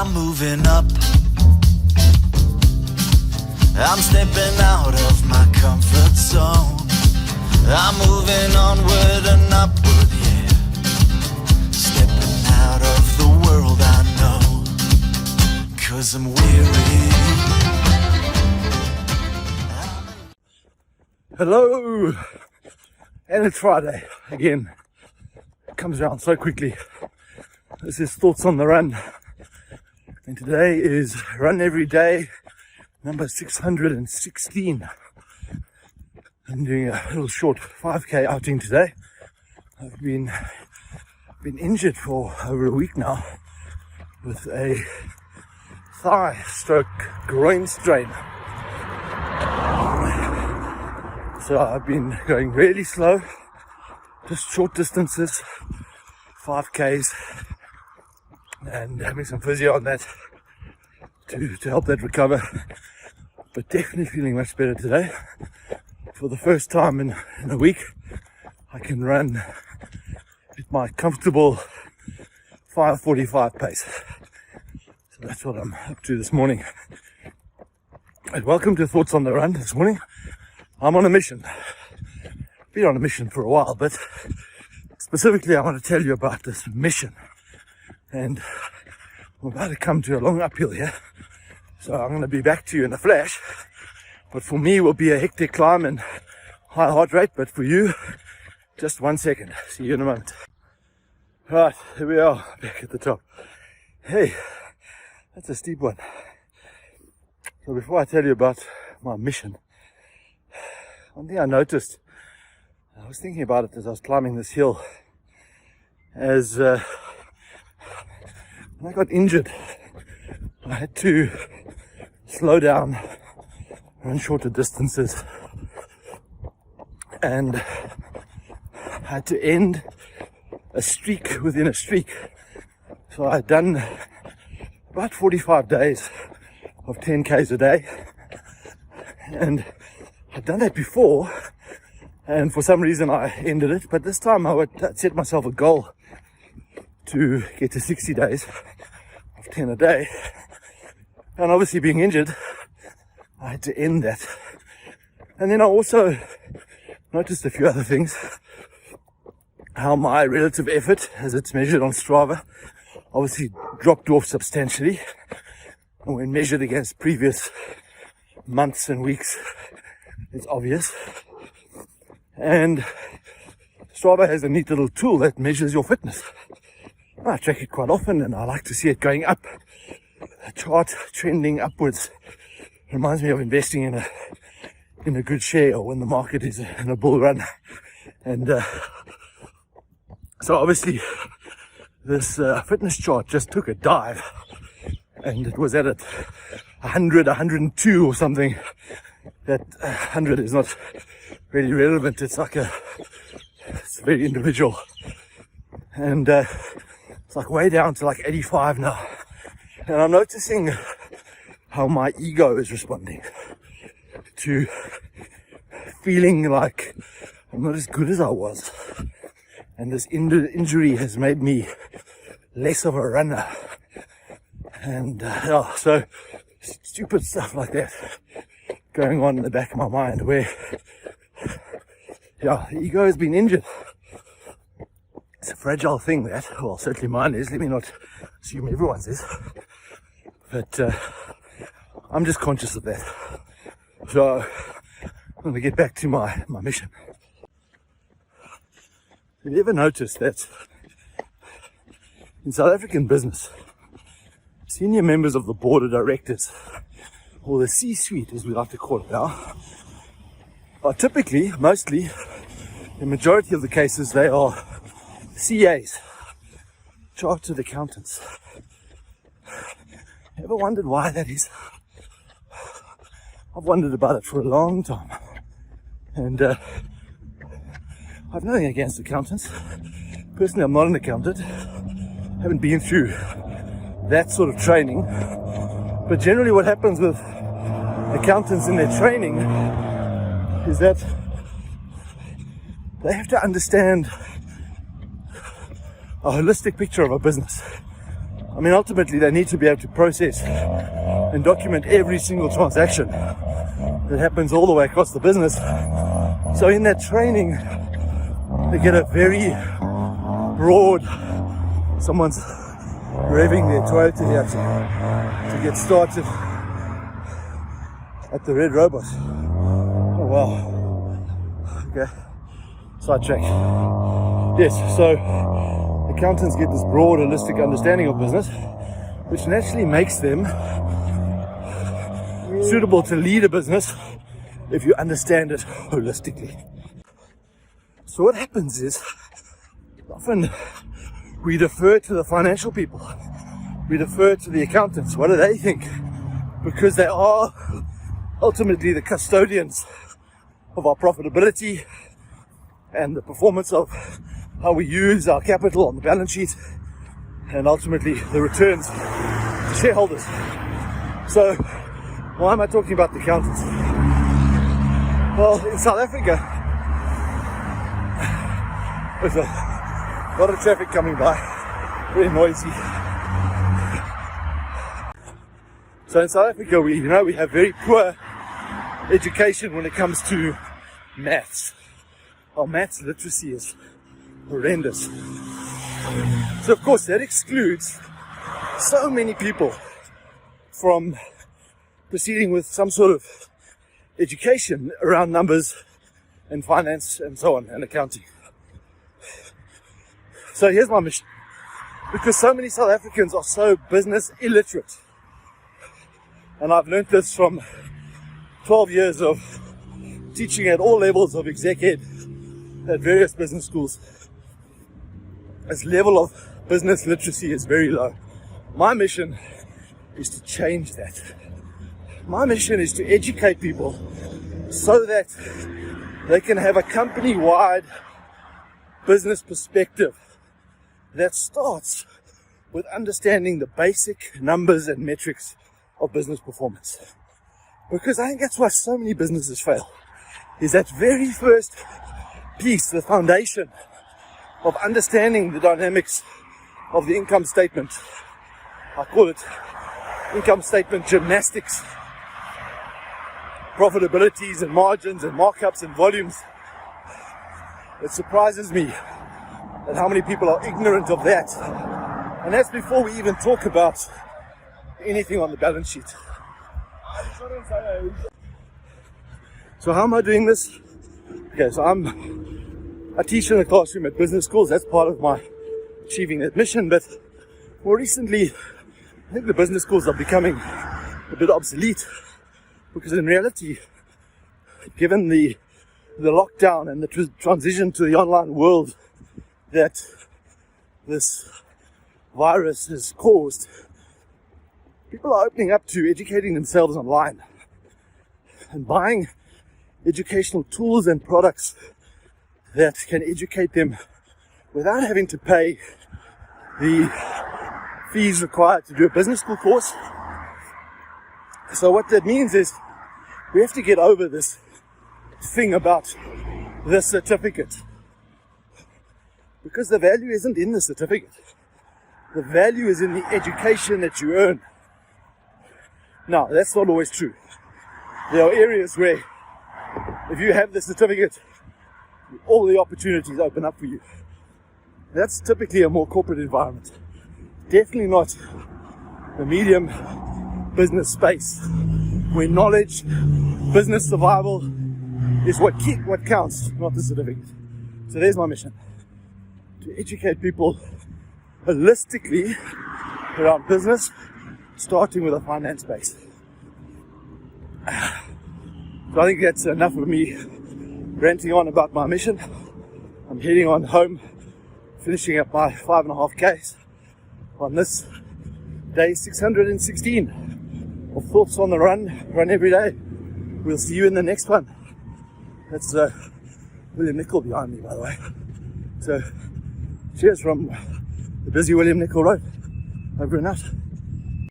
I'm moving up. I'm stepping out of my comfort zone. I'm moving onward and upward, yeah. Stepping out of the world I know, 'cause I'm weary. Hello, and it's Friday again. It comes around so quickly. This is Thoughts on the Run, and today is Runeveryday number 616. I'm doing a little short 5k outing today. I've been injured for over a week now with a thigh/groin strain. So I've been going really slow, just short distances, 5Ks, and having some physio on that to help that recover. But definitely feeling much better today. For the first time in a week, I can run at my comfortable 5:45 pace. So that's what I'm up to this morning. And welcome to Thoughts on the Run this morning. I'm on a mission. Been on a mission for a while, but specifically I want to tell you about this mission. And I'm about to come to a long uphill here, so I'm going to be back to you in a flash. But for me it will be a hectic climb and high heart rate, but for you, just 1 second. See you in a moment. Right, here we are, back at the top. Hey, that's a steep one. So before I tell you about my mission, one thing I noticed, I was thinking about it as I was climbing this hill, as when I got injured, I had to slow down, run shorter distances, and I had to end a streak within a streak. So I'd done about 45 days of 10Ks a day, and I'd done that before, and for some reason I ended it. But this time I'd set myself a goal to get to 60 days of 10 a day, and obviously being injured, I had to end that. And then I also noticed a few other things. How my relative effort, as it's measured on Strava, obviously dropped off substantially, and when measured against previous months and weeks, it's obvious. And Strava has a neat little tool that measures your fitness. I track it quite often, and I like to see it going up. A chart trending upwards reminds me of investing in a good share, or when the market is in a bull run. And so obviously this fitness chart just took a dive, and it was at 100, 102 or something. That 100 is not really relevant. It's very individual, and it's like way down to like 85 now. And I'm noticing how my ego is responding to feeling like I'm not as good as I was, and this injury has made me less of a runner. And so stupid stuff like that going on in the back of my mind, where the ego has been injured. It's a fragile thing, that. Well, certainly mine is. Let me not assume everyone's is, but I'm just conscious of that. So I'm going to get back to my mission. Have you ever noticed that in South African business, senior members of the board of directors, or the C-suite as we like to call it now, are typically, mostly, in majority of the cases, they are CAs, chartered accountants. Ever wondered why that is? I've wondered about it for a long time, and I've nothing against accountants. Personally, I'm not an accountant. Haven't been through that sort of training. But generally what happens with accountants in their training is that they have to understand a holistic picture of a business. I mean, ultimately they need to be able to process and document every single transaction that happens all the way across the business. So in that training, they get a very broad, someone's revving their Toyota here to get started at the red robot. Oh wow. Okay, sidetrack. Yes, so accountants get this broad, holistic understanding of business, which naturally makes them suitable to lead a business if you understand it holistically. So what happens is, often we defer to the financial people. We defer to the accountants. What do they think? Because they are ultimately the custodians of our profitability and the performance of how we use our capital on the balance sheet, and ultimately the returns to shareholders. So why am I talking about the accountants? Well, in South Africa, there's a lot of traffic coming by, very noisy. So in South Africa, we have very poor education when it comes to maths. Our maths literacy is horrendous. So of course that excludes so many people from proceeding with some sort of education around numbers and finance and so on, and accounting. So here's my mission. Because so many South Africans are so business illiterate, and I've learned this from 12 years of teaching at all levels of exec ed at various business schools. This level of business literacy is very low. My mission is to change that. My mission is to educate people so that they can have a company-wide business perspective that starts with understanding the basic numbers and metrics of business performance. Because I think that's why so many businesses fail, is that very first piece, the foundation of understanding the dynamics of the income statement. I call it income statement gymnastics. Profitabilities and margins and markups and volumes. It surprises me at how many people are ignorant of that. And that's before we even talk about anything on the balance sheet. So how am I doing this? Okay, so I teach in a classroom at business schools. That's part of my achieving that mission. But more recently, I think the business schools are becoming a bit obsolete, because in reality, given the lockdown and the transition to the online world that this virus has caused, people are opening up to educating themselves online and buying educational tools and products that can educate them without having to pay the fees required to do a business school course. So what that means is we have to get over this thing about the certificate, because the value isn't in the certificate. The value is in the education that you earn. Now, that's not always true. There are areas where if you have the certificate, all the opportunities open up for you. That's typically a more corporate environment. Definitely not the medium business space where knowledge, business survival is what counts, not the certificate. So there's my mission: to educate people holistically around business, starting with a finance base. So I think that's enough of me ranting on about my mission. I'm heading on home, finishing up my 5.5Ks on this day 616 of Thoughts on the Run every day. We'll see you in the next one. That's William Nicol behind me, by the way. So cheers from the busy William Nicol Road. Over and out.